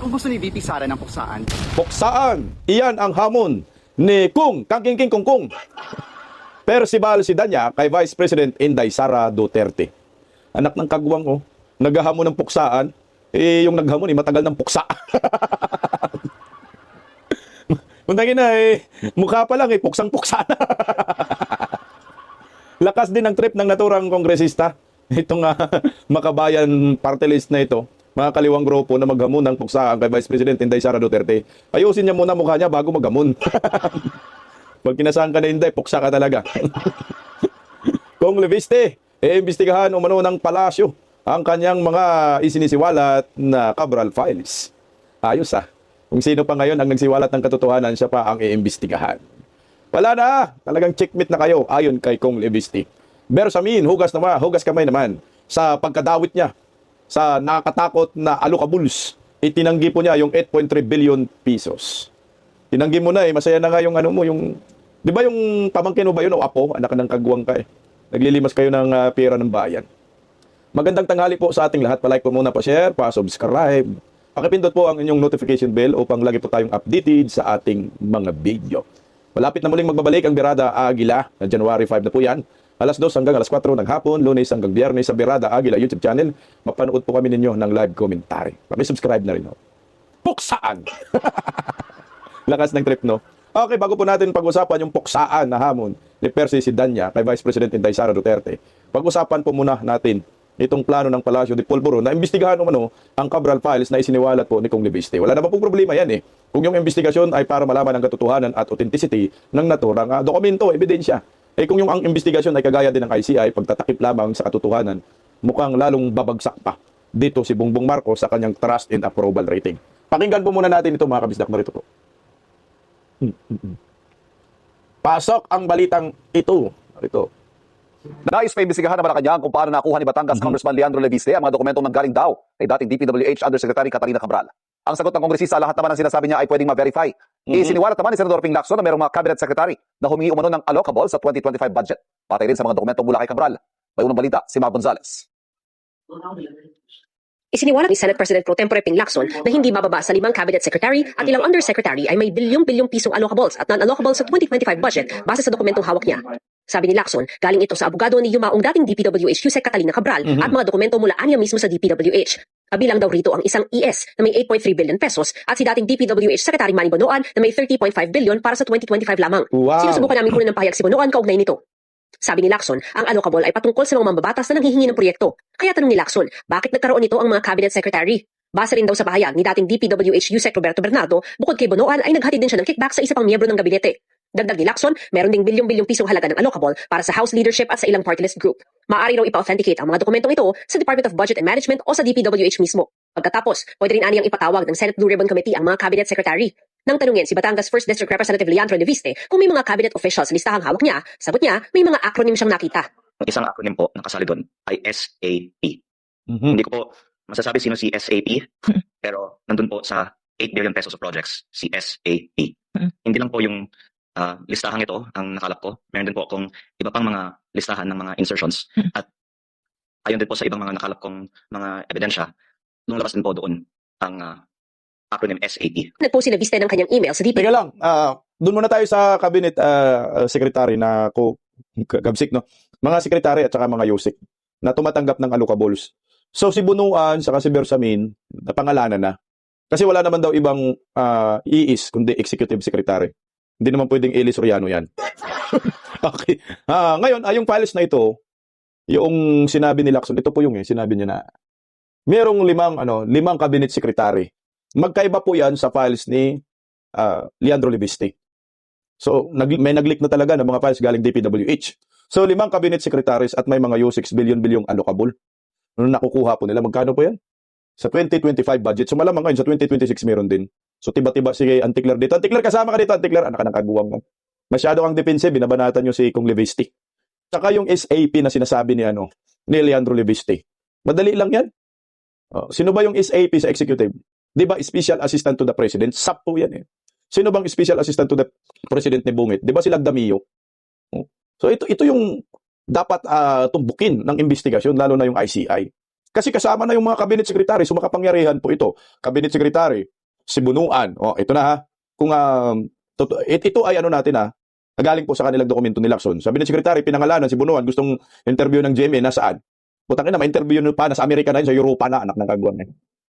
kung gusto ni VP Sara ng puksaan. Puksaan, iyan ang hamon ni Kang King Kung. Percival Sidanya kay Vice President Inday Sara Duterte. Anak ng kagwang, oh. Naghahamon ng puksaan. Yung naghamon, matagal ng puksa. Kuntangin na, mukha pa lang, puksang-puksa na. Lakas din ang trip ng naturang kongresista. Itong makabayan party list na ito. Mga kaliwang grupo na maghamon ng puksaan kay Vice President Inday Sara Duterte. Ayusin niya muna mukha niya bago maghamon. Pag kinasaan ka na Inday, puksa ka talaga. Kung Leviste, imbestigahan umano ng palasyo ang kanyang mga isinisiwalat na Cabral files. Ayos Kung sino pa ngayon ang nagsiwalat ng katotohanan, siya pa ang iimbestigahan. Wala na, talagang checkmate na kayo ayon kay Kong Leviste. Bersamin, hugas kamay naman sa pagkadawit niya sa nakakatakot na alokabuls. Itinanggi po niya yung 8.3 billion pesos. Tinanggi mo na masaya na nga yung yung... Di ba yung pamangkin mo ba yun o apo? Anak ng kagwang ka Naglilimas kayo ng pera ng bayan. Magandang tanghali po sa ating lahat. Pa-like po muna, pa-share, pa-subscribe. Pakipindot po ang inyong notification bell upang lagi po tayong updated sa ating mga video. Malapit na muling magbabalik ang Birada Agila. January 5 na po yan. Alas 2 hanggang alas 4 ng hapon, Lunes hanggang Biyernes sa Birada Agila YouTube channel. Mapanood po kami ninyo ng live commentary. Paki-subscribe na rin. Puksaan! Lakas ng trip, no? Okay, bago po natin pag-usapan yung puksaan na hamon ni Percy Sidanya kay Vice President Inday Sara Duterte, pag-usapan po muna natin itong plano ng Palasyo de Polvoro na imbestigahan ang Cabral files na isiniwalat po ni Kong Leviste. Wala naman pong problema yan Kung yung investigasyon ay para malaman ang katotohanan at authenticity ng naturang dokumento, ebidensya. Kung yung ang investigasyon ay kagaya din ng ICI, pagtatakip lamang sa katotohanan, mukhang lalong babagsak pa dito si Bongbong Marcos sa kanyang trust and approval rating. Pakinggan po muna natin ito mga kabisdak, narito po. Pasok ang balitang ito. Ito. Nais pa imbestigahan ng Malacanang kung paano nakuha ni Batangas Congressman Leandro Leviste ang mga dokumentong nanggaling daw kay dating DPWH Undersecretary Catalina Cabral. Ang sagot ng kongresista, lahat naman ang sinasabi niya ay pwedeng ma-verify. Isiniwalat naman ni Senador Ping Lacson na mayroong mga cabinet secretary na humingi umano ng allocable sa 2025 budget. Patay rin sa mga dokumentong mula kay Cabral. May unang balita, si Mac Gonzales. Isiniwalat ni Senate President Pro Tempore Ping Lacson na hindi bababa sa 5 cabinet secretary at ilang undersecretary ay may bilyong-bilyong pisong allocables at non-allocables sa 2025 budget base sa dokumentong hawak niya. Sabi ni Lacson, galing ito sa abogado ni yumaong dating DPWH Yusek Catalina Cabral at mga dokumento mula anya mismo sa DPWH. Kabilang daw rito ang isang ES na may 8.3 billion pesos at si dating DPWH Secretary Manny Bonoan na may 30.5 billion para sa 2025 lamang. Wow. Sinusubukan namin kunin ng pahayag si Bonoan kaugnay nito. Sabi ni Lacson, ang allocable ay patungkol sa mga mambabatas na nanghihingi ng proyekto. Kaya tanong ni Lacson, bakit nagkaroon nito ang mga cabinet secretary? Base rin daw sa pahayag ni dating DPWH Yusek Roberto Bernardo, bukod kay Bonoan ay naghatid din siya ng kickback sa isa pang miyembro ng gabinete. Dagdag ni Lacson, meron ding bilyong-bilyong pisong halaga ng allocable para sa House leadership at sa ilang party list group. Maaari raw ipa-authenticate ang mga dokumentong ito sa Department of Budget and Management o sa DPWH mismo. Pagkatapos, pwede rin aniyang ipatawag ng Senate Blue Ribbon Committee ang mga cabinet secretary. Nang tanungin si Batangas 1st District Representative Leandro Leviste kung may mga cabinet officials sa listahang hawak niya, sagot niya, may mga acronym siyang nakita. Ang isang acronym po na kasali doon ay SAP. Hindi ko po masasabi sino si SAP, pero nandun po sa 8 billion pesos of projects, si SAP. Hindi lang po yung listahang ito ang nakalap ko. Meron din po akong iba pang mga listahan ng mga insertions. At ayon din po sa ibang mga nakalap kong mga ebidensya, lumabas din po doon ang acronym SAP. Nagpost si Leviste ng kanyang email sa DP. Teka lang, doon muna tayo sa cabinet secretary na gabsik, no? Mga secretary at saka mga yusik na tumatanggap ng allocables. So si Bunuan saka si Bersamin, napangalanan na. Kasi wala naman daw ibang iis kundi executive secretary. Hindi naman pwedeng Eli Soriano yan. Okay. Ngayon, yung files na ito, yung sinabi ni Lacson, ito po yung sinabi niya na merong 5 cabinet secretary. Magkaiba po yan sa files ni Leandro Leviste. So, may nag-leak na talaga ng mga files galing DPWH. So, 5 cabinet secretaries at may mga U6 billion allocable. Ano nakukuha po nila? Magkano po yan? Sa 2025 budget. So, malamang ngayon sa 2026 meron din. So, tiba-tiba si Antiklar dito. Antiklar, kasama ka dito, Antiklar. Anak ka ng kaguwang mo. Masyado kang defensive, binabanatan nyo si Kong Leviste. Saka yung SAP na sinasabi ni Leandro Leviste. Madali lang yan. Sino ba yung SAP sa executive? Di ba, Special Assistant to the President? SAP po yan Sino bang Special Assistant to the President ni Bungit? Di ba si Lagdamio? So ito yung dapat tumbukin ng investigasyon, lalo na yung ICI. Kasi kasama na yung mga cabinet secretary, so makapangyarihan po ito. Cabinet secretary, si Bunuan. O, ito na ha. Kung ito ay ano natin ha, nagaling po sa kanilang dokumento ni Lacson. Sabi ng sekretary, pinangalanan si Bunuan, gustong interview ng GMA, nasaan? Putang ina, ma-interview nyo pa, nasa Amerika na yun, sa Europa na, anak ng kagwan.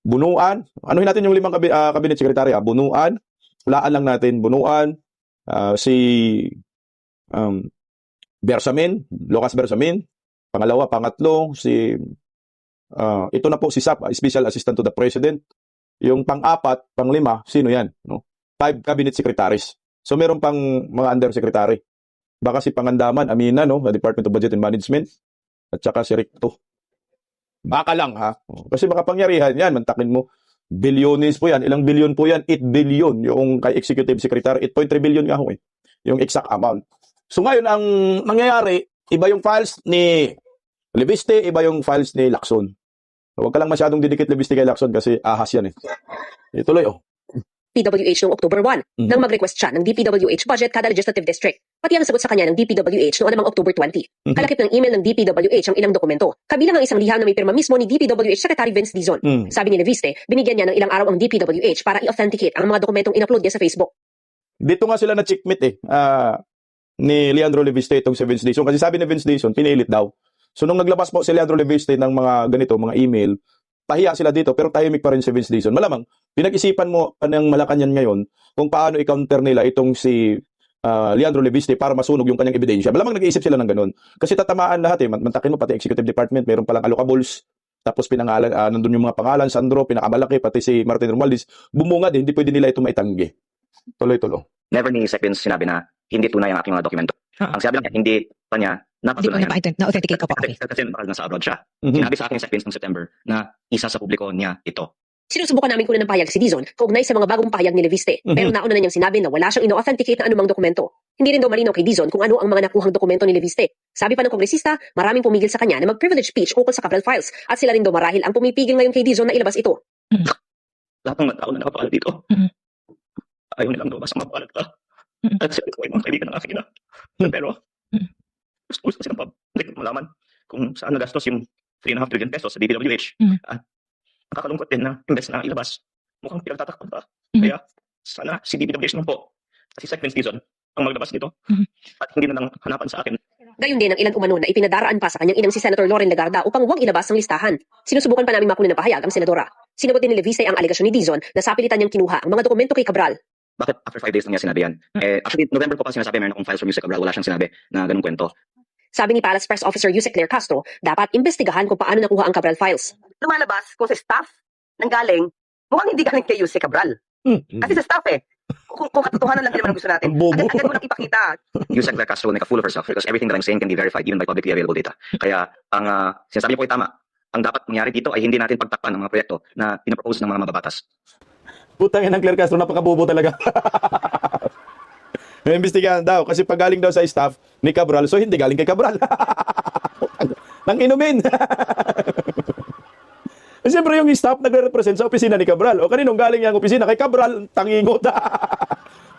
Bunuan, anuhin natin yung 5 cabinet secretary ha. Bunuan, hulaan lang natin, Bunuan, si Bersamin, Lucas Bersamin, pangatlo, si ito na po si SAP, Special Assistant to the President. Yung pang-4, pang-5, sino yan? No? 5 cabinet secretaries. So meron pang mga undersecretary. Baka si Pangandaman, Amina, no? The Department of Budget and Management. At saka si Recto. Baka lang, ha? Kasi makapangyarihan yan, mantakin mo. Bilyones po yan. Ilang bilyon po yan? 8 billion. Yung kay Executive Secretary, 8.3 billion nga ho eh. Yung exact amount. So ngayon, ang nangyayari, iba yung files ni Leviste, iba yung files ni Lacson. Huwag ka lang masyadong didikit Leviste kay Lacson kasi ahas yan eh. Ituloy, oh. PWH noong October 1 nang mag-request siya ng DPWH budget kada legislative district. Pati ang sagot sa kanya ng DPWH noong namang October 20. Kalakip ng email ng DPWH ang ilang dokumento. Kabilang ang isang liham na may pirma mismo ni DPWH Secretary Vince Dizon. Sabi ni Leviste, binigyan niya ng ilang araw ang DPWH para i-authenticate ang mga dokumentong in-upload niya sa Facebook. Dito nga sila na-checkmate eh. Ni Leandro Leviste itong si Vince Dizon. Kasi sabi ni Vince Dizon, pinilit daw. So nung naglabas po si Leandro Leviste ng mga ganito, mga email, pahiya sila dito pero tahimik pa rin si Vince Dizon. Malamang, pinag-isipan mo ng Malacanang ngayon kung paano i-counter nila itong si Leandro Leviste para masunog yung kanyang ebidensya. Malamang nag-iisip sila ng ganun. Kasi tatamaan lahat eh. Mantakin mo pati Executive Department, mayroon palang allocables. Tapos pinangalan, nandun yung mga pangalan, Sandro, pinakamalaki, pati si Martin Romualdez. Bumunga din, hindi pwede nila ito maitanggi. Tuloy-tuloy. Never ni Sec Vince sinabi na hindi tunay ang aking mga dokumento. Ang sabi lang niya, hindi pa niya Hindi ko napatunayan. na-authenticate ko po. Okay. Kasi nasa abroad siya. Sinabi sa akin ni Sec Vince noong September na isa sa publiko niya ito. Sinusubukan namin kunan ng pahayag si Dizon kaugnay sa mga bagong pahayag ni Leviste. Pero nauna na niyang sinabi na wala siyang ino-authenticate na anumang dokumento. Hindi rin daw malinaw kay Dizon kung ano ang mga nakuhang dokumento ni Leviste. Sabi pa ng kongresista, maraming pumigil sa kanya na mag-privilege speech ukol sa Cabral files at sila rin daw marahil ang pumipigil ngayon kay Dizon na ilabas ito. Lahat ng mga tao na nakapakalat dito, ayaw nilang lumabas ang mapapalat ka. At sila ko ay mga kaibigan ng aking ina. Pero, gusto silang public malaman kung saan nagastos yung 3.5 trillion pesos sa DPWH. At nakakalungkot din na imbes na ilabas, mukhang pinagtatakpan pa. Kaya, sana si DPWH naman po, si Sec Vince Dizon, ang maglabas nito. At hindi na lang hanapan sa akin. Gayon din ang ilan umano na ipinadaraan pa sa kanyang inang si Senator Loren Legarda upang huwag ilabas ang listahan. Sinusubukan pa namin makunin ng pahayag ang senadora. Sinagot din ni Leviste ang alegasyon ni Dizon na sa pilitan niyang kinuha ang mga dokumento kay Cabral. Bakit after 5 days lang niya sinabi yan? Actually, November ko pa sinasabi, meron akong files from Yusek Cabral, wala siyang sinabi na ganung kwento. Sabi ni Palace Press Officer Yusek Claire Castro, dapat imbestigahan kung paano nakuha ang Cabral files. Lumalabas kung sa staff nang galing, mukhang hindi galing kay Yusek Cabral. Kasi sa staff eh. Kung katotohanan lang din naman ang gusto natin. Agad mo lang ipakita. Yusek Claire Castro will make a fool of herself because everything that I'm saying can be verified even by publicly available data. Kaya ang sinasabi niyo po ay tama. Ang dapat mangyari dito ay hindi natin pagtakpan ng mga proyekto na pinapropose ng mga mababatas. Putang ina ng Claire Castro, napakabobo talaga. Imbestigahan daw kasi pag galing daw sa staff ni Cabral, so hindi galing kay Cabral. Nang inumin. Siyempre yung staff nagre-represent sa opisina ni Cabral. O kaninong galing yung opisina kay Cabral, tangingot.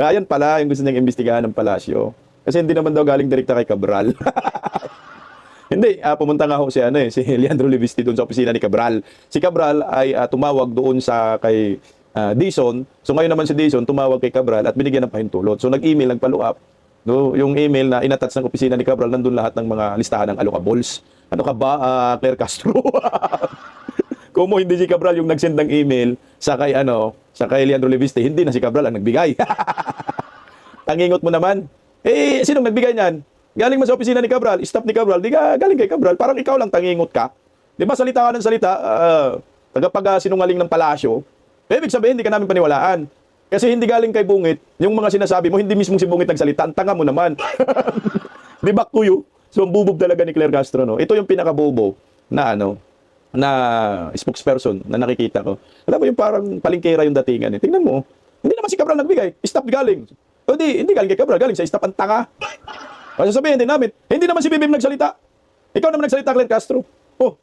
Ayan pala yung gusto niyang imbestigahan ng palasyo. Kasi hindi naman daw galing direkta kay Cabral. Hindi, pumunta nga ho si si Leandro Leviste doon sa opisina ni Cabral. Si Cabral ay tumawag doon sa kay Dizon. So ngayon naman si Dizon tumawag kay Cabral at binigyan ng pahintulot. So nag-email, nag-follow up. No, yung email na inattach ng opisina ni Cabral, nandun lahat ng mga listahan ng allocables. Ano ka ba, Claire Castro? Kung mo hindi si Cabral yung nag-send ng email sa kay sa kay Leandro Leviste, hindi na si Cabral ang nagbigay. Tangingot mo naman. Eh, sinong nagbigay niyan? Galing mo sa opisina ni Cabral, staff ni Cabral, di ka galing kay Cabral. Parang ikaw lang tangingot ka. Di ba salita ka ng salita, tagapag-sinungaling ng palasyo, ibig sabihin, hindi ka namin paniwalaan. Kasi hindi galing kay Bungit, yung mga sinasabi mo, hindi mismong si Bungit nagsalita, ang tanga mo naman. Di ba, kuyo? So, ang bubog talaga ni Claire Castro, no? Ito yung pinakabobo na, na spokesperson na nakikita ko. Alam mo yung parang palingkera yung datingan, eh. Tingnan mo, hindi naman si Cabral nagbigay, staff galing. O hindi galing kay Cabral, galing sa staff, ang tanga. Kasi sabihin din namin, hindi naman si Bibim nagsalita. Ikaw naman nagsalita, Claire Castro. Oh,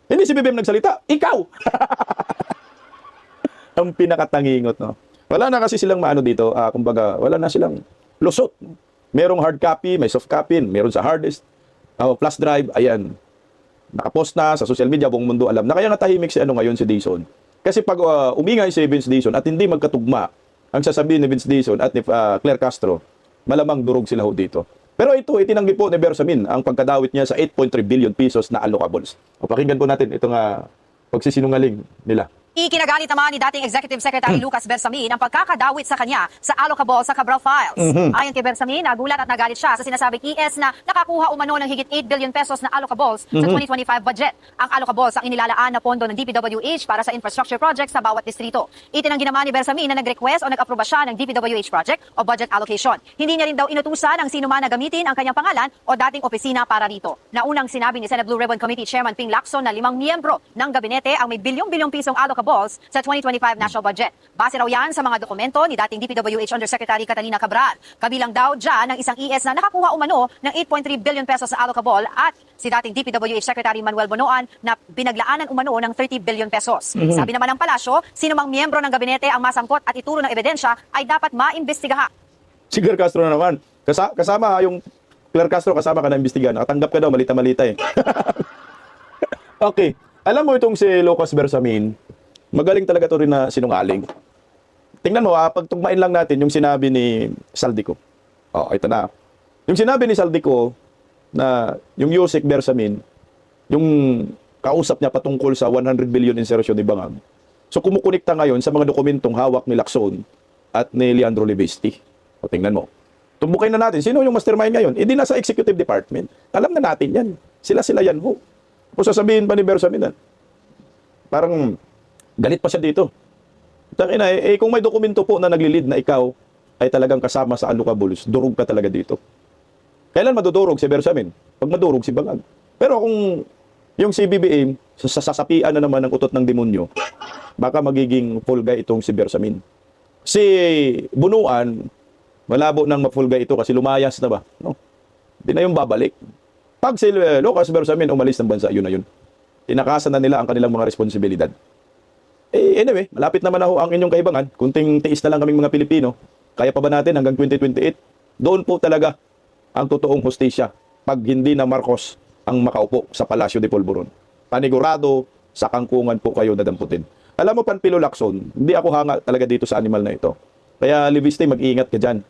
hindi si Bibim nagsalita, ikaw! Ang pinakatangingot, no? Wala na kasi silang maano dito, kumbaga, wala na silang lusot. Merong hard copy, may soft copy, meron sa hard disk, flash drive, ayan. Nakapost na sa social media, buong mundo alam. Na kaya nga tahimik si ngayon si Dizon. Kasi pag umingay si Vince Dizon at hindi magkatugma ang sasabihin ni Vince Dizon at ni Claire Castro, malamang durog sila ho dito. Pero ito, itinanggi po ni Bersamin ang pagkadawit niya sa 8.3 billion pesos na allocables. O pakinggan po natin itong pagsisinungaling nila. Ikinagalit naman ni dating Executive Secretary Lucas Bersamin ang pagkakadawit sa kanya sa allocable sa Cabral Files. Ayon kay Bersamin, nagulat at nagalit siya sa sinasabing ES na nakakuha umano ng higit 8 billion pesos na allocables sa 2025 budget. Ang allocables ang inilalaan na pondo ng DPWH para sa infrastructure projects sa bawat distrito. Itinanggi naman ni Bersamin na nag-request o nag-aproba siya ng DPWH project o budget allocation. Hindi niya rin daw inutusan ang sino man na gamitin ang kanyang pangalan o dating opisina para rito. Naunang sinabi ni Senate Blue Ribbon Committee Chairman Ping Lacson na 5 miyembro ng gabinete ang may bilyong-bilyong pisong allocables sa 2025 national budget. Base raw yan sa mga dokumento ni dating DPWH Undersecretary Catalina Cabral. Kabilang daw dyan ng isang ES na nakakuha umano ng 8.3 billion pesos sa allocable at si dating DPWH Secretary Manuel Bonoan na pinaglaanan umano ng 30 billion pesos. Sabi naman ng palasyo, sino mang miyembro ng gabinete ang masangkot at ituro ng ebidensya ay dapat maimbestigahan. Si Claire Castro na naman. Kasama yung Claire Castro, kasama ka na imbestigahan. Nakatanggap ka daw, malita-malita eh. Okay. Alam mo itong si Lucas Bersamin, magaling talaga to rin na sinungaling. Tingnan mo, pagtugmain lang natin yung sinabi ni Saldico. Ito na. Yung sinabi ni Saldico na yung Yusek Bersamin, yung kausap niya patungkol sa 100 billion insertion ni Bangag. So kumukunikta ngayon sa mga dokumentong hawak ni Lacson at ni Leandro Libesti. Tingnan mo. Tumbukin na natin, sino yung mastermind ngayon? Hindi nasa executive department. Alam na natin yan. Sila yan ho. Kung sasabihin pa ni Bersamin, parang galit pa siya dito. Tangina, kung may dokumento po na naglilid na ikaw ay talagang kasama sa allocables, durog ka talaga dito. Kailan madudurog si Bersamin? Pag madurog si Bangag. Pero kung yung CBBM, sasapian na naman ng utot ng demonyo, baka magiging fulga itong si Bersamin. Si Bunuan, malabo nang mapulga ito kasi lumayas na ba? No? Hindi na yung babalik. Pag si Lucas Bersamin umalis ng bansa, yun na yun. Tinakasan na nila ang kanilang mga responsibilidad. Anyway, malapit naman na ho ang inyong kaibangan. Kunting tiis na lang kaming mga Pilipino. Kaya pa ba natin hanggang 2028? Doon po talaga ang totoong hustisya pag hindi na Marcos ang makaupo sa Palasyo de Polvoron. Panigurado, sa kangkungan po kayo dadamputin. Alam mo, Panpilo Lacson, hindi ako hanga talaga dito sa animal na ito. Kaya, Libiste, mag-iingat ka dyan.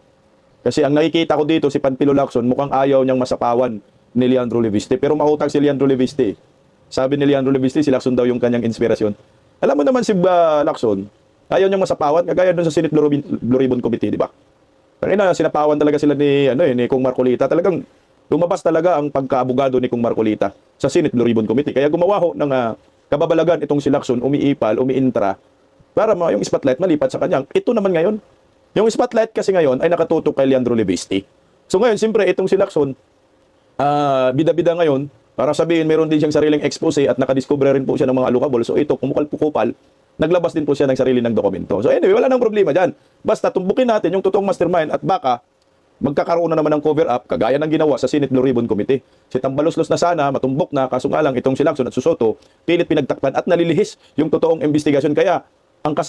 Kasi ang nakikita ko dito, si Panpilo Lacson, mukhang ayaw niyang masapawan ni Leandro Libiste. Pero mautang si Leandro Libiste. Sabi ni Leandro Libiste, si Lacson daw yung kanyang inspirasyon. Alam mo naman si Lacson, ayaw niyang masapawan, kagaya doon sa Senate Blue Ribbon Committee, di ba? Kanina, sinapawan talaga sila ni Kong Marcolita. Talagang lumabas talaga ang pagkaabogado ni Kong Marcolita sa Senate Blue Ribbon Committee. Kaya gumawa ho ng kababalagan itong si Lacson, umiipal, umiintra, para yung spotlight malipat sa kanya. Ito naman ngayon. Yung spotlight kasi ngayon ay nakatutok kay Leandro Libesti. So ngayon, siyempre, itong si Lacson, bida-bida ngayon, para sabihin, meron din siyang sariling expose at nakadiscover rin po siya ng mga allocables. So ito, kumukal-pukupal, naglabas din po siya ng sarili ng dokumento. So anyway, wala nang problema dyan. Basta tumbukin natin yung totoong mastermind at baka magkakaroon na naman ng cover-up kagaya ng ginawa sa Senate Blue Ribbon Committee. Si Tambaluslos na sana, matumbok na, kaso nga lang itong si Lacson at Susoto, pilit pinagtakpan at nalilihis yung totoong investigasyon. Kaya ang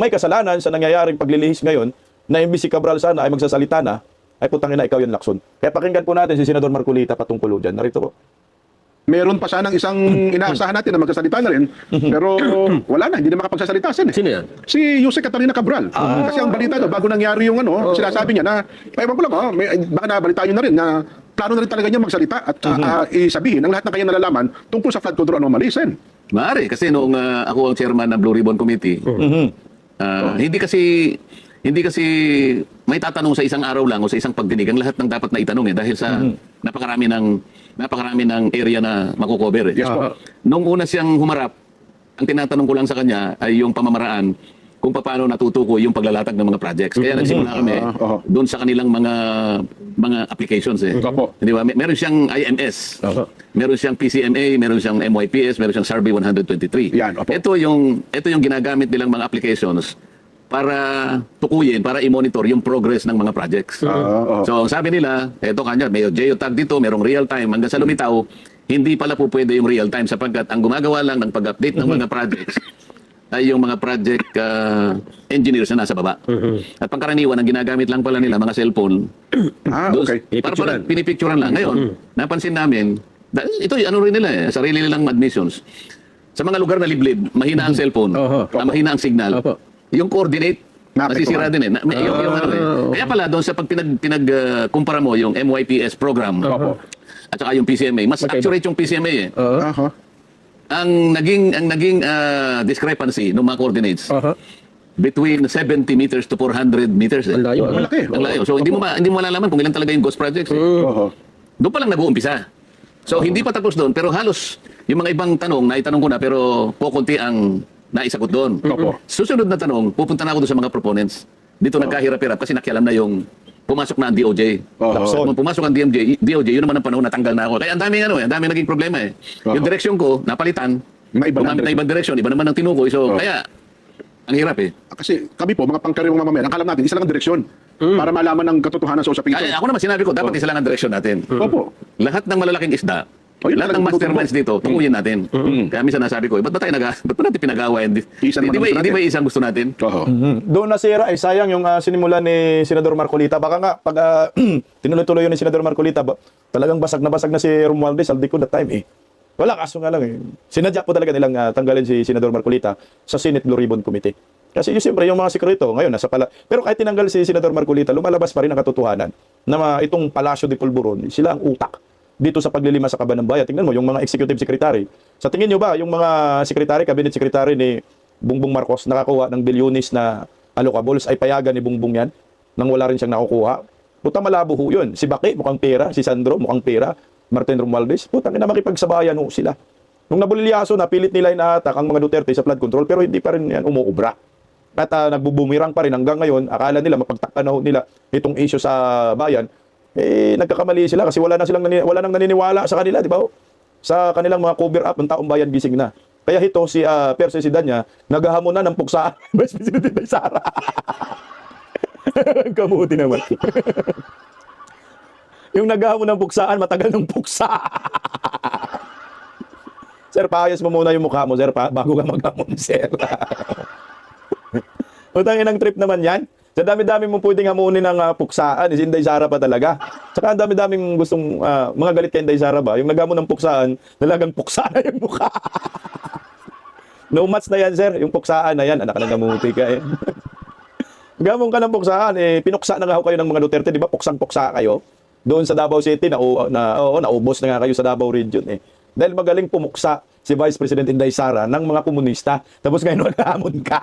may kasalanan sa nangyayaring paglilihis ngayon, na imbis si Cabral sana ay magsasalita na, ay putangin na ikaw yun, Lacson. Kaya pakinggan po natin si Senador Marcolita patungkol dyan. Narito po. Meron pa sanang isang inaasahan natin na magsasalita na rin, pero wala na, hindi na makapagsasalita siya. Sino yan? Si Yusek Catalina Cabral. Kasi ang balita doon, bago nangyari yung sinasabi niya na, ewan ko lang, baka nabalita nyo na rin na plano na rin talaga niya magsalita at isabihin ang lahat ng kanyang nalalaman tungkol sa flood control anomalies. Maaari, kasi noong ako ang chairman ng Blue Ribbon Committee, hindi kasi may tatanong sa isang araw lang o sa isang pagdinig ang lahat ng dapat na itanong dahil sa napakarami ng area na makukover. Yes po. Nung una siyang humarap, ang tinatanong ko lang sa kanya ay yung pamamaraan kung paano natutukoy yung paglalatag ng mga projects. Kaya nagsimula kami doon sa kanilang mga applications. Di ba? Meron siyang IMS, meron siyang PCMA, meron siyang MYPS, meron siyang Survey 123. Yan, opo. Ito yung ginagamit nilang mga applications para tukuyin, para i-monitor yung progress ng mga projects. So, ang sabi nila, eto kanya, may geotag dito, merong real time, hanggang sa lumitaw, hindi pala po pwede yung real time sapagkat ang gumagawa lang ng pag-update ng mga projects ay yung mga project engineers na nasa baba. At pangkaraniwan, ang ginagamit lang pala nila, mga cellphone. Okay. Para pinipicturean lang. Ngayon, napansin namin, ito ano rin nila sarili nilang admissions. sa mga lugar na liblib, mahina ang cellphone, mahina ang signal. Yung coordinate, nasisira din eh. Yung ano eh. Kaya pala doon sa pag kumpara mo yung MYPS program at saka yung PCMA, mas accurate yung PCMA eh. Ang naging discrepancy ng mga coordinates between 70 meters to 400 meters. Eh. Ang malaki. Ang layo. So hindi mo malalaman kung ilan talaga yung ghost projects. Eh. Doon pa lang nag-uumpisa. So hindi pa tapos doon, pero halos yung mga ibang tanong, naitanong ko na, pero kukunti ang naisagot doon. Susunod na tanong, pupunta na ako doon sa mga proponents. Dito nagkahirap-hirap kasi nakialam na yung pumasok na ang DOJ. Nung pumasok ang DOJ, yun naman ang panahon natanggal na ako. Kaya ang daming naging problema eh. Yung direksyon ko, napalitan, gumamit na ibang direksyon, iba naman ang tinukoy. So kaya, ang hirap eh. Kasi kami po, mga pangkarirong mamamayan, ang kalam natin, isa lang ang direksyon para malaman ang katotohanan sa usapin ito. Ako naman sinabi ko, dapat isa lang ang direksyon natin. Opo. Lahat ng malalaking isda, Yun lahat ng talagang masterminds dito, tukuyin natin. Kaya minsan nasabi ko, ba't ba natin pinag-awayan? Isa naman ang gusto Di ba natin. isang gusto natin? Doon nasira, sayang yung sinimula ni Senador Marcolita. Baka nga, pag tinuloy-tuloy yun ni Senador Marcolita, talagang basag na si Romualdez Aldico that time eh. Wala, kaso nga lang eh. Sinadya po talaga nilang tanggalin si Senador Marcolita sa Senate Blue Ribbon Committee. Kasi siyempre yung mga sekreto ngayon nasa pala. Pero kahit tinanggal si Senador Marcolita, lumalabas pa rin ang katotohanan na itong Palacio de Polvoron, sila ang utak dito sa paglilima sa kaban ng bayan. Tingnan mo yung mga executive secretary. Sa tingin nyo ba yung mga secretary, cabinet secretary ni Bongbong Marcos nakakuha ng bilyonis na allocables ay payagan ni Bongbong yan nang wala rin siyang nakukuha? Puta, malabo ho yun. Si Baki mukhang pera, si Sandro mukhang pera, Martin Romualdez, puta, na makipagsabayan ho sila. Nung nabulilyaso, napilit nila inaatak ang mga Duterte sa flood control, pero hindi pa rin yan umuubra. At nagbubumirang pa rin hanggang ngayon. Akala nila mapagtakpan na ho nila itong issue sa bayan. Nagkakamali sila kasi wala nang naniniwala sa kanila, di ba? Sa kanilang mga cover up ng taong bayan gising na. Kaya ito si Percy Sidanya naghahamon na ng puksaan. Vice President Inday Sara. Kamuti naman. Yung naghahamon ng puksaan, matagal ng puksa. Sir, paayos mo muna yung mukha mo, sir, bago ka maghamon, sir. Utangin ang trip naman yan. Sa dami-dami mo pwedeng hamunin ng puksaan, si Inday Sara pa talaga. Saka ang dami-daming gustong, mga galit kay Inday Sara ba, yung naghamon ng puksaan, talagang puksa na yung mukha. No match na yan, sir. Yung puksaan na yan, anak ka na gamuti ka eh. Gamon ka ng puksaan, pinuksa na nga kayo ng mga Duterte, di ba? Puksang-puksa kayo. Doon sa Davao City, naubos na nga kayo sa Davao Region eh. Dahil magaling pumuksa si Vice President Inday Sara ng mga komunista. Tapos ngayon naghamon ka.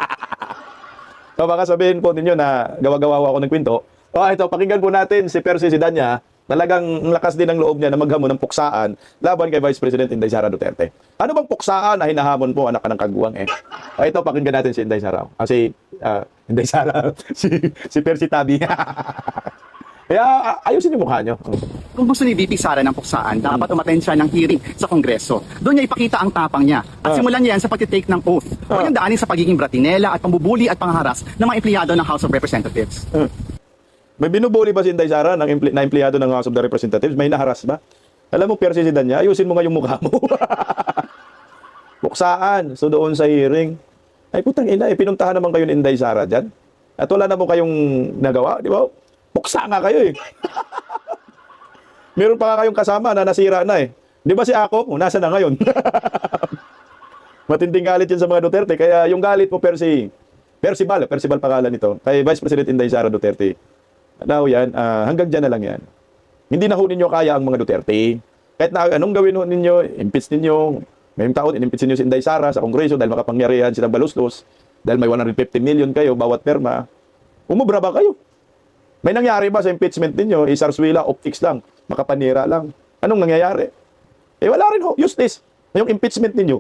So baka sabihin po ninyo na gawa-gawa ako ng kwento. Ito, pakinggan po natin si Percy Sidanya. Talagang lakas din ang loob niya na maghamon ng puksaan laban kay Vice President Inday Sara Duterte. Ano bang puksaan na hinahamon po, anak ka ng kagwang eh? Ito, pakinggan natin si Inday Sara. Inday Sara, si Percy Tabi. Kaya ayusin yung mukha nyo. Kung gusto ni VP Sara ng puksaan, dapat umattend siya ng hearing sa Kongreso. Doon niya ipakita ang tapang niya. At simulan niya yan sa pagtitake ng oath. O yung daanin sa pagiging bratinela at pambubuli at pangharas ng mga empleyado ng House of Representatives. May binubuli ba si Inday Sara na empleyado ng House of the Representatives? May naharas ba? Alam mo, Percy Sidanya, ayusin mo nga yung mukha mo. Puksaan. So doon sa hearing, ay putang ina, pinuntahan naman kayo ni Inday Sara dyan. At wala na mo kayong nagawa, di ba? Puksa nga kayo eh. Meron pa nga kayong kasama na nasira na eh. Di ba si Ako? Nasa na ngayon? Matinding galit yun sa mga Duterte. Kaya yung galit mo, Percival pangalan nito, kay Vice President Inday Sara Duterte. Ano yan, hanggang dyan na lang yan. Hindi na ho ninyo kaya ang mga Duterte. Kahit na anong gawin ho ninyo, impeach ninyo. Ngayong taon, inimpeach ninyo si Inday Sara sa Kongreso dahil makapangyarihan silang baluslos. Dahil may 150 million kayo bawat perma. Umubra ba kayo? May nangyari ba sa impeachment ninyo? Isarswila, optics lang. Makapanira lang. Anong nangyayari? Wala rin ho. Useless. Yung impeachment ninyo,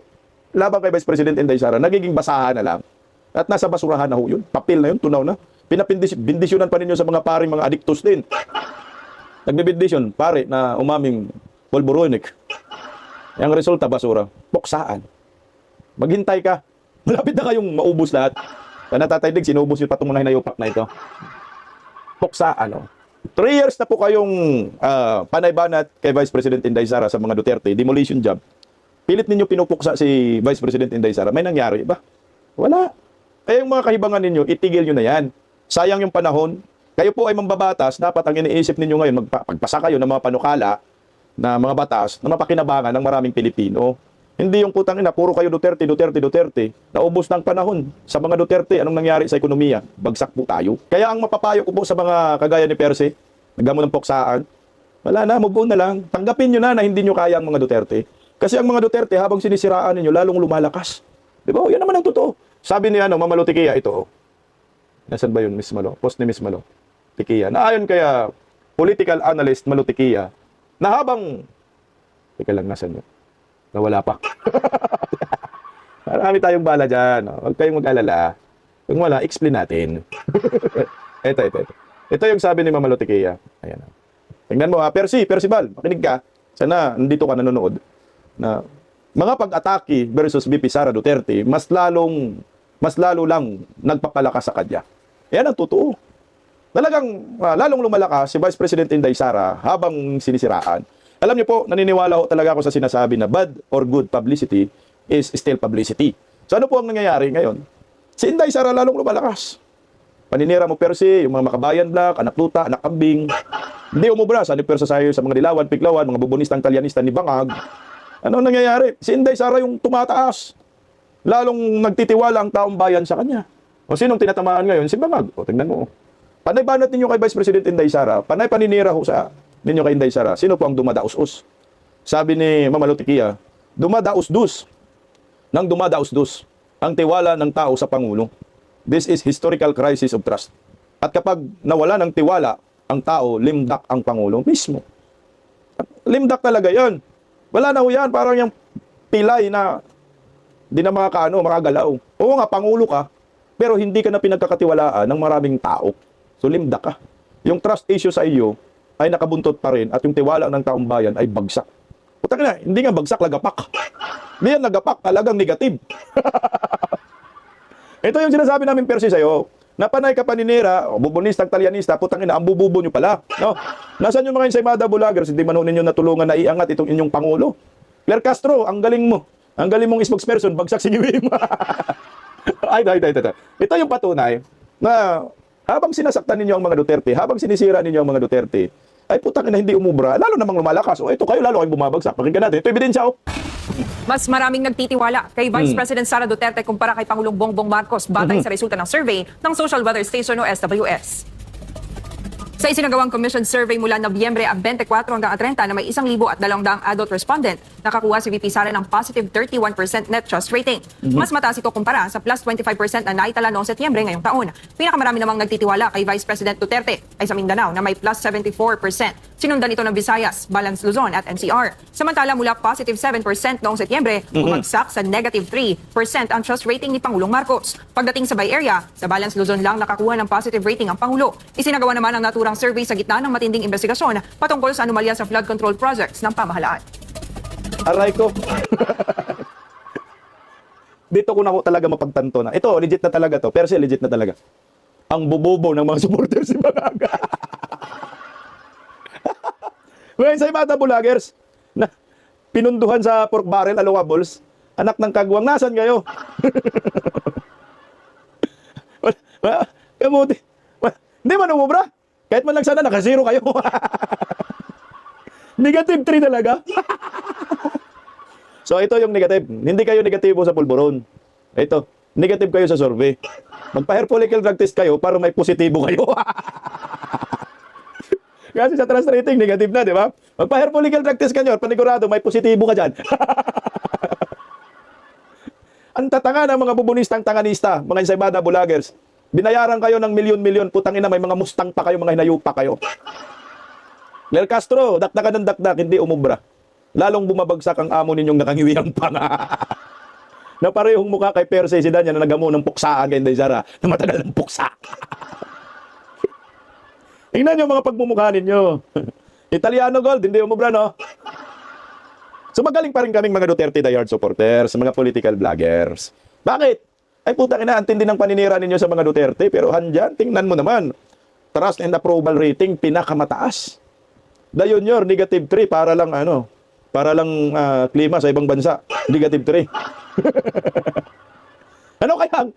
laban kay Vice President Inday Sara, nagiging basahan na lang. At nasa basurahan na ho yun. Papel na yun, tunaw na. Pinapindisyonan pa ninyo sa mga paring mga addictus din. Nagbibindisyon, pare, na umaming polboronic. Yung resulta, basura. Puksaan. Maghintay ka. Malapit na kayong maubos lahat. Natataydig, sinubos yung patong mga hinayupak na ito. Puksaan. 3 years na po kayong panay-banat kay Vice President Inday Sara sa mga Duterte, demolition job. Pilit ninyo pinupuksa si Vice President Inday Sara. May nangyari ba? Wala. Kaya yung mga kahibangan ninyo, itigil nyo na yan. Sayang yung panahon. Kayo po ay mambabatas, dapat ang iniisip ninyo ngayon, magpasa kayo ng mga panukala na mga batas na mapakinabangan ng maraming Pilipino. Hindi yung putang ina, puro kayo Duterte, Duterte, Duterte. Naubos ng panahon sa mga Duterte. Anong nangyari sa ekonomiya? Bagsak po tayo. Kaya ang mapapayo ko po sa mga kagaya ni Percy, nagamo ng poksaan, wala na, move on na lang. Tanggapin nyo na hindi nyo kaya ang mga Duterte. Kasi ang mga Duterte, habang sinisiraan ninyo, lalong lumalakas. Di ba? Yan naman ang totoo. Sabi ni Mama Lutikia, ito. Nasaan ba yun, Miss Malo? Post ni Miss Malo. Tikia. Na ayon kaya political analyst Malutikia, na habang, teka lang, nasan yun? Nawala pa. Marami tayong bala dyan. No? Huwag kayong mag-alala. Kung wala, explain natin. ito. Ito yung sabi ni Mama Lutikia. Ayan. Tingnan mo Percy Bal, makinig ka. Sana nandito ka nanonood. Na mga pag-atake versus VP Sara Duterte, mas lalo lang nagpapalakas sa kanya. Yan ang totoo. Talagang lalong lumalakas si Vice President Inday Sara habang sinisiraan. Alam niyo po, naniniwala ko talaga ako sa sinasabi na bad or good publicity is still publicity. So ano po ang nangyayari ngayon? Si Inday Sara lalong lumalakas. Paninira mo Percy, yung mga Makabayan Black, Anak Tuta, Anak Kambing. Hindi umubra sa Persa sayo sa mga Dilawan, Piklawan, mga bubonistang Talyanista ni Bangag. Ano nangyayari? Si Inday Sara yung tumataas. Lalong nagtitiwala ang taong bayan sa kanya. O sinong tinatamaan ngayon? Si Bangag. O tingnan mo. Panay banat ninyo kay Vice President Inday Sara, panay paninira ho sa ninyo kay Inday Sara. Sino po ang dumadaus-us? Sabi ni Mama Lutikia, dumadaus-dus. Nang dumadaus-dus ang tiwala ng tao sa Pangulo. This is historical crisis of trust. At kapag nawala ng tiwala ang tao, limdak ang Pangulo mismo. Limdak talaga yan. Wala na ho yan. Parang yung pilay na di na makagalaw. Oo nga, Pangulo ka, pero hindi ka na pinagkakatiwalaan ng maraming tao. So limdak ka. Yung trust issue sa iyo ay nakabuntot pa rin at yung tiwala ng taong bayan ay bagsak. Putang ina, hindi nga bagsak, lagapak. Hindi yan lagapak, talagang negative. Ito yung sinasabi namin Percy sa'yo. Napanay ka paninira, bubonistang Talyanista, putang ina, ang bububo nyo pala. No? Nasaan yung mga Ensaymada Bulagers? Hindi man ho ninyo natulungan na iangat itong inyong Pangulo. Claire Castro, ang galing mo. Ang galing mong spokesperson, bagsak si Ngiwim. Ito yung patunay na habang sinasaktan ninyo ang mga Duterte, habang sinisira ninyo ang mga Duterte, ay putang ina, hindi umubra, lalo namang lumalakas. O ito kayo, lalo kayong bumabagsak. Pakinggan natin. Ito ebidensya, oh. Mas maraming nagtitiwala kay Vice President Sara Duterte kumpara kay Pangulong Bongbong Marcos batay sa resulta ng survey ng Social Weather Station o SWS. Sa isinagawang commission survey mula Nobyembre 24 hanggang 30 na may 1,200 adult respondent, nakakuha si VP Sara ng positive 31% net trust rating. Mas mataas ito kumpara sa plus 25% na naitala noong Setyembre ngayong taon. Pinakamarami namang nagtitiwala kay Vice President Duterte ay sa Mindanao na may plus 74%. Sinundan ito ng Visayas, Balance Luzon at NCR. Samantala mula positive 7% noong Setyembre, bumagsak sa negative 3% ang trust rating ni Pangulong Marcos. Pagdating sa Bay Area, sa Balance Luzon lang nakakuha ng positive rating ang Pangulo. Isinagawa naman ang naturang survey sa gitna ng matinding investigasyon patungkol sa anomalya sa flood control projects ng pamahalaan. Aray ko. Dito ko na ko talaga mapagtanto na. Ito, legit na talaga to. Percy, legit na talaga. Ang bubobo ng mga supporters si Bangag. Ngayon sa Ensaymada Bulagers, na pinunduhan sa pork barrel, alokables, anak ng kagwang, nasan kayo? Kamuti. Hindi man umubra. Kahit man lang sana, naka-zero kayo. Negative 3 talaga. So ito yung negative. Hindi kayo negatibo sa pulburon. Ito, negative kayo sa survey. Magpa-hair follicle drug test kayo para may positibo kayo. Kasi sa trust rating, negative na, di ba? Magpa-hair follicle drug test kayo, panigurado, may positibo ka dyan. Ang tatanga ng mga bubonistang tanganista, mga Ensaymada Bulagers, binayaran kayo ng milyon-milyon, putang ina, may mga Mustang pa kayo, mga hinayupa kayo. Claire Castro, dakdakan ng dakdak, hindi umubra. Lalong bumabagsak ang amo ninyong nakangiwiang panga. Na parehong mukha kay Percy Sidanya na nagamo ng puksaan kay Inday Sara na matagal ng puksa. Tingnan nyo mga pagmumukha ninyo. Italiano Gold, hindi umubra, no? So magaling pa rin kaming mga Duterte diehard supporters, mga political vloggers. Bakit? Ay putang ina, antindi ng paninira ninyo sa mga Duterte, pero handyan, tingnan mo naman. Trust and approval rating, pinakamataas. Dayon yor, negative 3, para lang klima sa ibang bansa. Negative 3. Ano kaya?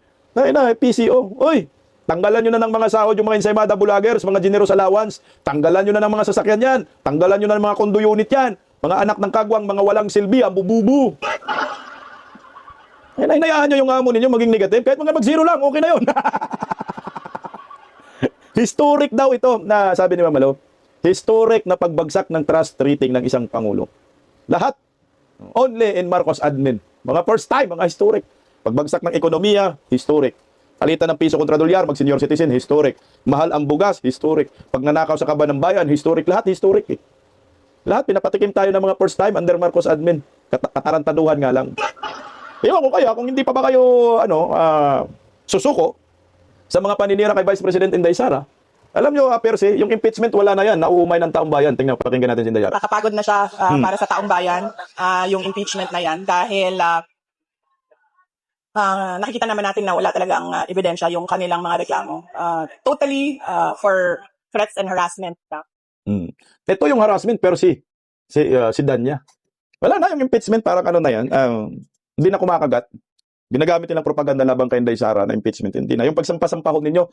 PCO. Uy, tanggalan nyo na ng mga sahod yung mga Ensaymada Bulagers, mga generous allowance. Tanggalan nyo na ng mga sasakyan yan. Tanggalan nyo na ng mga condo unit yan. Mga anak ng kagwang, mga walang silbi, ang bububu. Eh, hinayaan nyo yung amo ninyo maging negative. Kahit mga mag-zero lang, okay na yun. Historic daw ito na sabi ni Mamalo. Historic na pagbagsak ng trust rating ng isang Pangulo. Lahat. Only in Marcos admin. Mga first time, mga historic. Pagbagsak ng ekonomiya, historic. Palitan ng piso kontra dolyar, mag-senior citizen, historic. Mahal ang bugas, historic. Pag nanakaw sa kaban ng bayan, historic. Lahat historic eh. Lahat, pinapatikim tayo ng mga first time under Marcos admin. Katarantaduhan nga lang. Ewan ko kaya, kung hindi pa ba kayo susuko sa mga paninira kay Vice President Inday Sara, alam nyo, Percy, yung impeachment wala na yan, nauumay ng taong bayan. Tingnan, pakinggan natin si Inday Sara. Nakapagod na siya para sa taong bayan, yung impeachment na yan, dahil nakikita naman natin na wala talagang ebidensya yung kanilang mga reklamo. Totally for threats and harassment. Ito yung harassment, pero si Danya. Wala na yung impeachment, parang ano na yan. Hindi na kumakagat. Ginagamit nilang propaganda labang kay Inday Sara na impeachment. Hindi na. Yung pagsampasampahon ninyo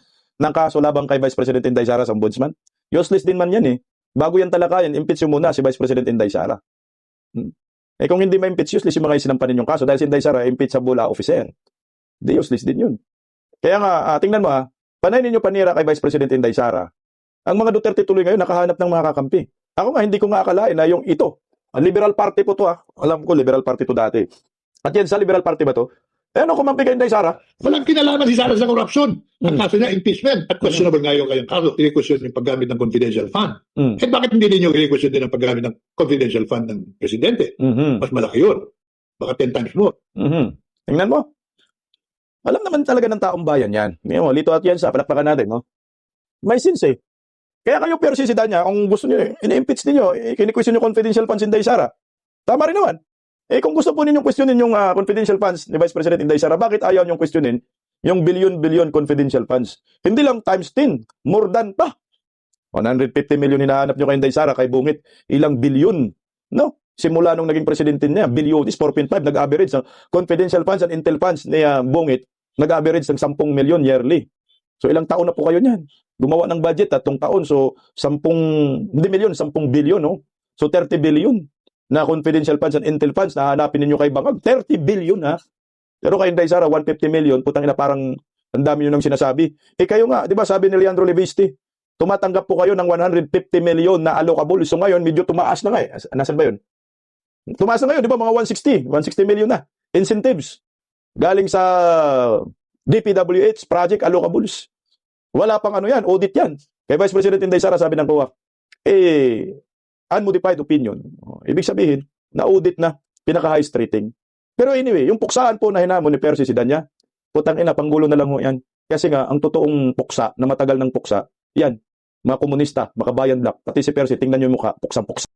ng kaso labang kay Vice President Inday Sara sa ombudsman, useless din man yan eh. Bago yan talakayan, impeach nyo muna si Vice President Inday Sara. Eh kung hindi ma-impeach, useless yung mga isinampan ninyong kaso dahil si Inday Sara impeachable officer. Hindi, useless din yun. Kaya nga, tingnan mo panay ninyo panira kay Vice President Inday Sara. Ang mga Duterte tuloy ngayon nakahanap ng mga kakampi. Ako nga, hindi ko nga akalain na yung ito. Ang Liberal Party po to Alam ko, Liberal Party to dati. At yan sa Liberal Party ba to? Eh ano kumampi kay Inday Sara? Walang kinalaman si Sara sa korupsyon. Ang kaso niya, impeachment. At questionable nga yung kayong kaso. Kini-question yung paggamit ng confidential fund. Eh bakit hindi ninyo kini-question din ang paggamit ng confidential fund ng presidente? Mas malaki yun. Baka 10 times more. Tingnan mo. Alam naman talaga ng taong bayan yan. Ngayon, Lito at yan sa palakpakan natin, no? May sense eh. Kaya kayo Percy si Danya, kung gusto niyo, ini-impeach niyo, kini-question yung confidential funds Inday Sara. Tama rin naman. Eh kung gusto po ninyong questionin yung confidential funds ni Vice President Inday Sara, bakit ayaw niyong questionin yung billion confidential funds? Hindi lang times 10, more than pa. 150 million hinahanap niyo kay Inday Sara, kay Bungit, ilang billion, no? Simula nung naging presidente niya, billion is 4.5, nag-average ng confidential funds and intel funds ni Bungit, nag-average ng 10 million yearly. So ilang taon na po kayo niyan? Gumawa ng budget 3 taon, so 10 billion, no? So 30 billion na confidential funds and intel funds na hanapin ninyo kay Bangag. 30 billion Pero kay Inday Sara, 150 million, putang ina, parang ang dami nyo nang sinasabi. Eh kayo nga, di ba sabi ni Leandro Levisti, tumatanggap po kayo ng 150 million na allocable. So ngayon, medyo tumaas na nga eh. Nasaan ba yun? Tumaas na ngayon, di ba? Mga 160 million na. Incentives. Galing sa DPWH, Project Allocables. Wala pang ano yan, audit yan. Kay Vice President Inday Sara, sabi ng COA, unmodified opinion. Ibig sabihin, na-audit na, pinaka-highest rating. Pero anyway, yung puksaan po na hinamon ni Percy si Danya, putang ina, panggulo na lang ho yan. Kasi nga, ang totoong puksa, na matagal ng puksa, yan, mga komunista, makabayan black, pati si Percy, tingnan nyo yung mukha, puksang-puksa.